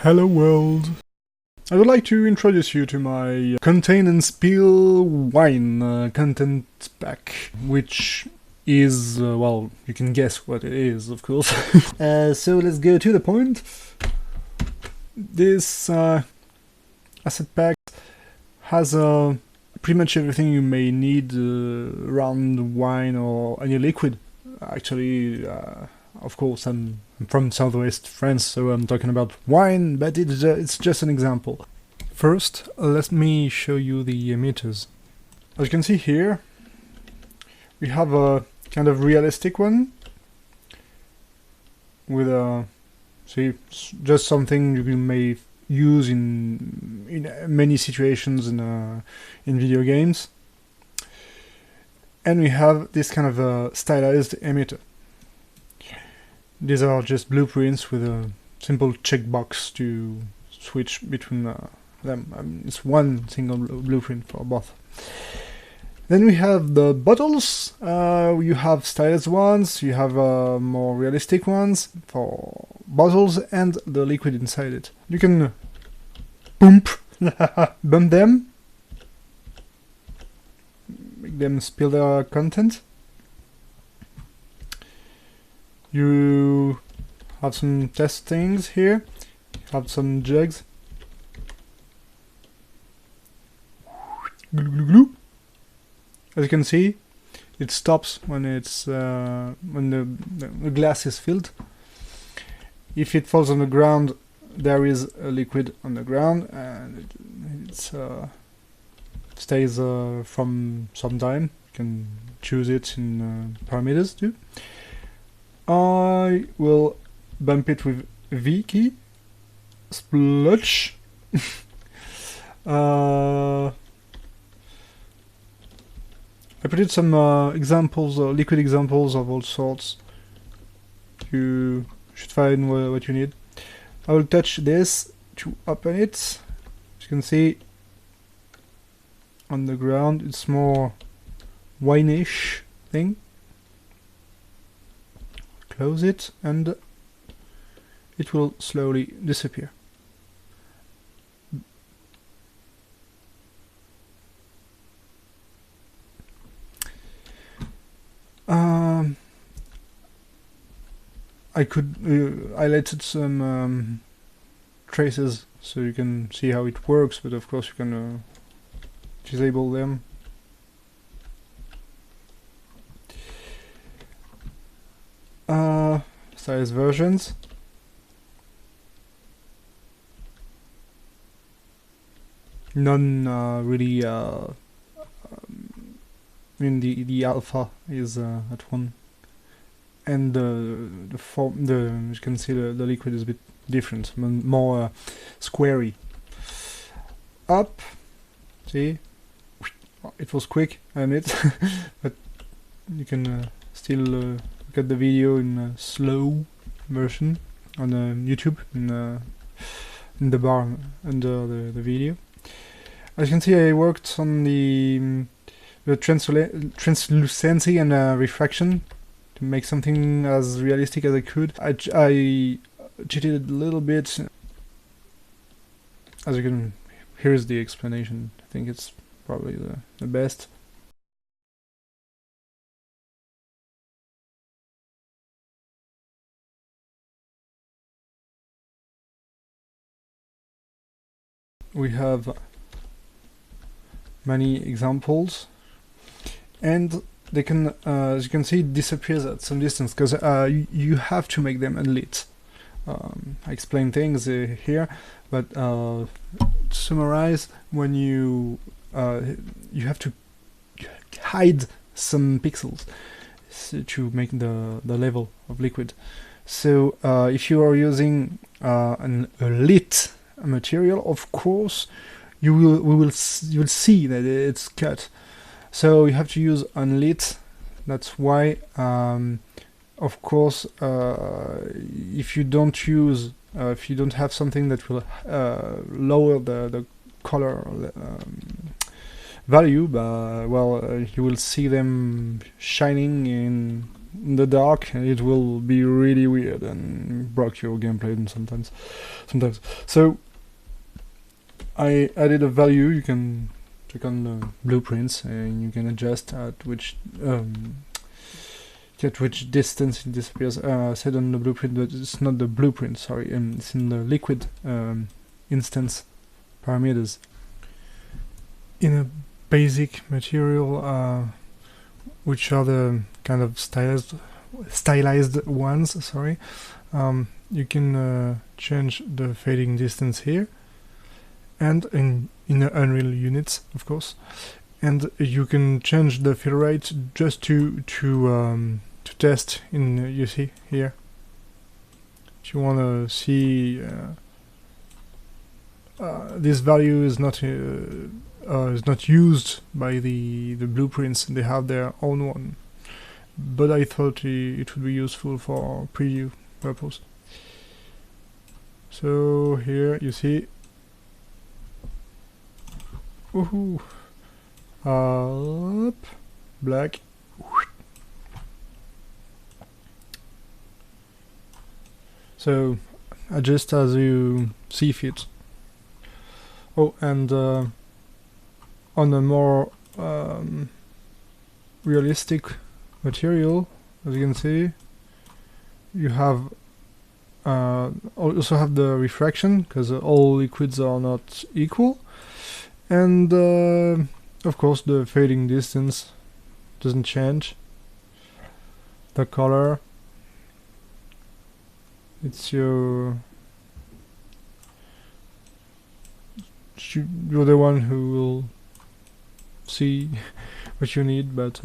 Hello world! I would like to introduce you to my Contain and Spill Wine content pack, which is, well, you can guess what it is, of course. So let's go to the point. This asset pack has pretty much everything you may need around wine or any liquid. Actually, of course, I'm from southwest France, so I'm talking about wine, but it's just an example. First, let me show you the emitters. As you can see here, we have a kind of realistic one with a, see, just something you may use in many situations in video games. And we have this kind of a stylized emitter. These are just blueprints with a simple checkbox to switch between them. It's one single blueprint for both. Then we have the bottles. You have stylized ones, you have more realistic ones for bottles and the liquid inside it. You can bump them, make them spill their content. You have some test things here, have some jugs. Glue, glue, glue. As you can see, it stops when it's when the glass is filled. If it falls on the ground, there is a liquid on the ground, and it stays from some time. You can choose it in parameters too. I will bump it with V key, splutch. I put in some examples, liquid examples of all sorts. You should find what you need. I will touch this to open it. As you can see, on the ground, it's more wine-ish thing. Close it, and it will slowly disappear. I could highlighted some traces so you can see how it works, but of course you can disable them. Size versions. None really. I mean, the alpha is at 1, and the form, you can see the liquid is a bit different, more squarey. Up, see, it was quick, I admit, but you can still look at the video in slow version on YouTube in the bar under the video. As you can see, I worked on the translucency and refraction to make something as realistic as I could. I cheated a little bit. As you can, here's the explanation. I think it's probably the best. We have many examples, and they can, as you can see, it disappears at some distance because you have to make them unlit. I explain things here, but to summarize, when you have to hide some pixels to make the level of liquid. So if you are using a lit material, of course you'll see that it's cut. So you have to use unlit. That's why, of course, if you don't have something that will lower the color value, well, you will see them shining in in the dark, it will be really weird and block your gameplay and sometimes. So I added a value. You can click on the blueprints and you can adjust at which distance it disappears. I said on the blueprint, but it's not the blueprint, sorry, it's in the liquid instance parameters. In a basic material, which are the kind of stylized ones, sorry, you can change the fading distance here, and in the Unreal units, of course, and you can change the fill rate just to test in, you see here, if you want to see this value is not used by the blueprints. They have their own one, but I thought it would be useful for preview purpose. So here you see, woohoo, up, black, so adjust as you see fit. Oh, and on a more realistic material, as you can see, you have also have the refraction, because all liquids are not equal, and of course the fading distance doesn't change. The color, it's you're the one who will see what you need, but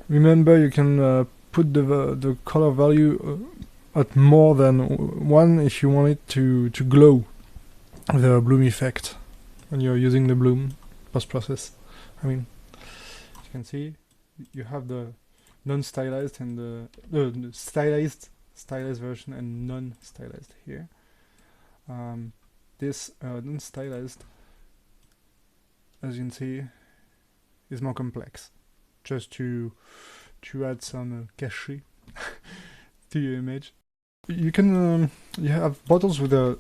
remember you can put the color value at more than 1 if you want it to glow, the bloom effect, when you're using the bloom post-process. I mean, as you can see, you have the non-stylized and the stylized version and non-stylized here. This non-stylized, as you can see, is more complex, just to add some cachet to your image. You can you have bottles with a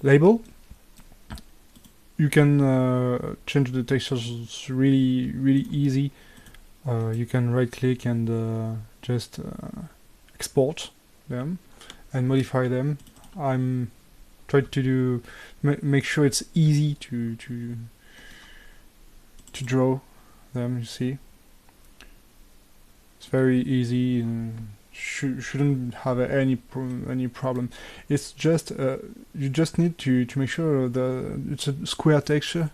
label. You can change the textures really easy. You can right click and just export them and modify them. I'm trying to make sure it's easy to draw them. You see, it's very easy and shouldn't have any problem. It's just you just need to make sure it's a square texture.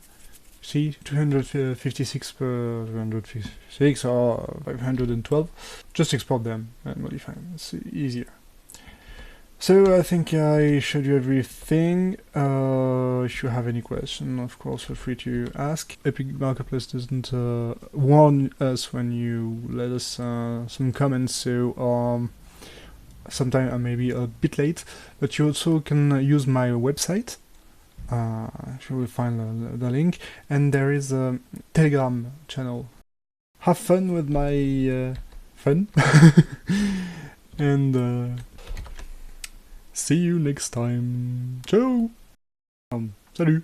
See, 256 per 256 or 512. Just export them and modify them. It's easier. So I think I showed you everything. If you have any question, of course, feel free to ask. Epic Marketplace doesn't warn us when you let us some comments, so sometimes I may be a bit late, but you also can use my website. You will find the link, and there is a Telegram channel. Have fun with my fun, and see you next time. Ciao. Salut.